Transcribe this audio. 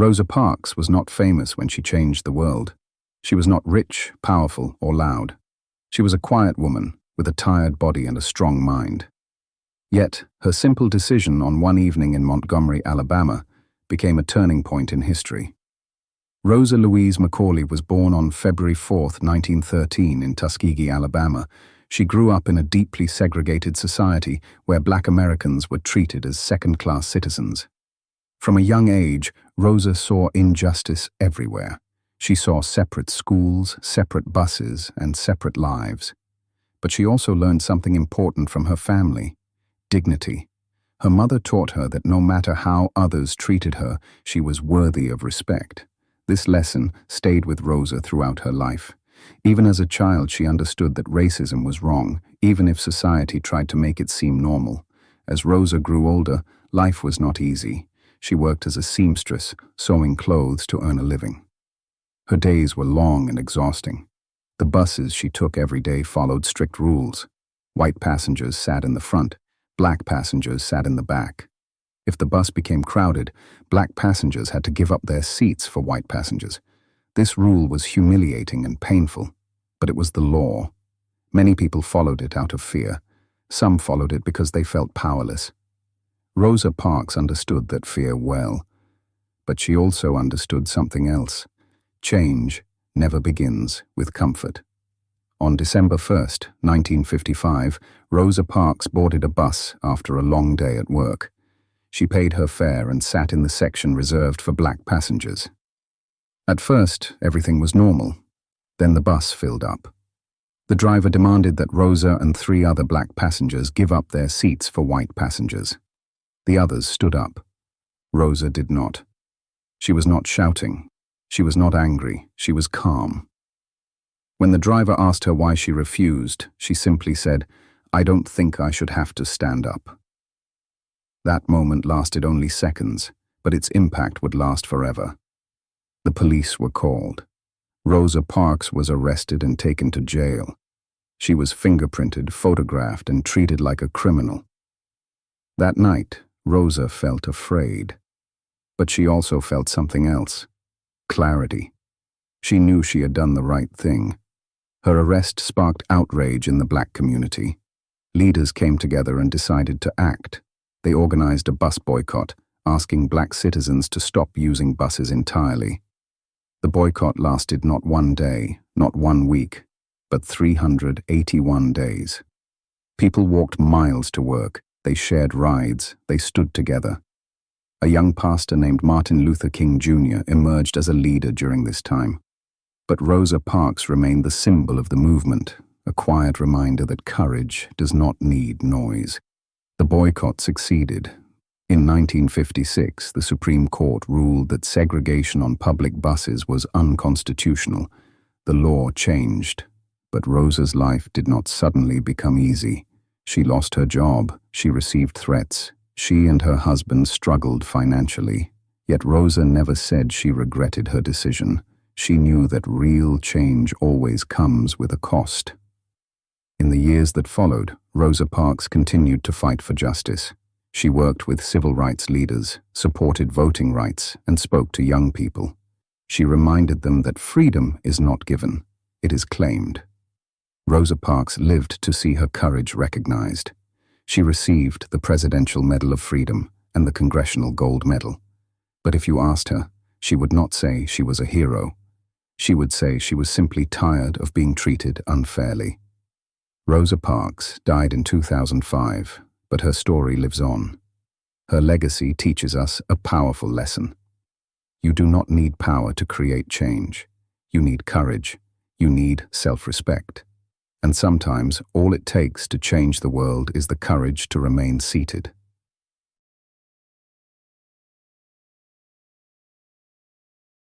Rosa Parks was not famous when she changed the world. She was not rich, powerful, or loud. She was a quiet woman with a tired body and a strong mind. Yet, her simple decision on one evening in Montgomery, Alabama, became a turning point in history. Rosa Louise McCauley was born on February 4, 1913 in Tuskegee, Alabama. She grew up in a deeply segregated society where Black Americans were treated as second-class citizens. From a young age, Rosa saw injustice everywhere. She saw separate schools, separate buses, and separate lives. But she also learned something important from her family: dignity. Her mother taught her that no matter how others treated her, she was worthy of respect. This lesson stayed with Rosa throughout her life. Even as a child, she understood that racism was wrong, even if society tried to make it seem normal. As Rosa grew older, life was not easy. She worked as a seamstress, sewing clothes to earn a living. Her days were long and exhausting. The buses she took every day followed strict rules. White passengers sat in the front, Black passengers sat in the back. If the bus became crowded, Black passengers had to give up their seats for white passengers. This rule was humiliating and painful, but it was the law. Many people followed it out of fear. Some followed it because they felt powerless. Rosa Parks understood that fear well, but she also understood something else. Change never begins with comfort. On December 1st, 1955, Rosa Parks boarded a bus after a long day at work. She paid her fare and sat in the section reserved for Black passengers. At first, everything was normal. Then the bus filled up. The driver demanded that Rosa and 3 other Black passengers give up their seats for white passengers. The others stood up. Rosa did not. She was not shouting. She was not angry. She was calm. When the driver asked her why she refused, she simply said, "I don't think I should have to stand up." That moment lasted only seconds, but its impact would last forever. The police were called. Rosa Parks was arrested and taken to jail. She was fingerprinted, photographed, and treated like a criminal. That night, Rosa felt afraid. But she also felt something else: clarity. She knew she had done the right thing. Her arrest sparked outrage in the Black community. Leaders came together and decided to act. They organized a bus boycott, asking Black citizens to stop using buses entirely. The boycott lasted not one day, not 1 week, but 381 days. People walked miles to work. They shared rides. They stood together. A young pastor named Martin Luther King Jr. emerged as a leader during this time. But Rosa Parks remained the symbol of the movement, a quiet reminder that courage does not need noise. The boycott succeeded. In 1956, the Supreme Court ruled that segregation on public buses was unconstitutional. The law changed, but Rosa's life did not suddenly become easy. She lost her job, she received threats, she and her husband struggled financially. Yet Rosa never said she regretted her decision. She knew that real change always comes with a cost. In the years that followed, Rosa Parks continued to fight for justice. She worked with civil rights leaders, supported voting rights, and spoke to young people. She reminded them that freedom is not given, it is claimed. Rosa Parks lived to see her courage recognized. She received the Presidential Medal of Freedom and the Congressional Gold Medal. But if you asked her, she would not say she was a hero. She would say she was simply tired of being treated unfairly. Rosa Parks died in 2005, but her story lives on. Her legacy teaches us a powerful lesson. You do not need power to create change. You need courage. You need self-respect. And sometimes all it takes to change the world is the courage to remain seated.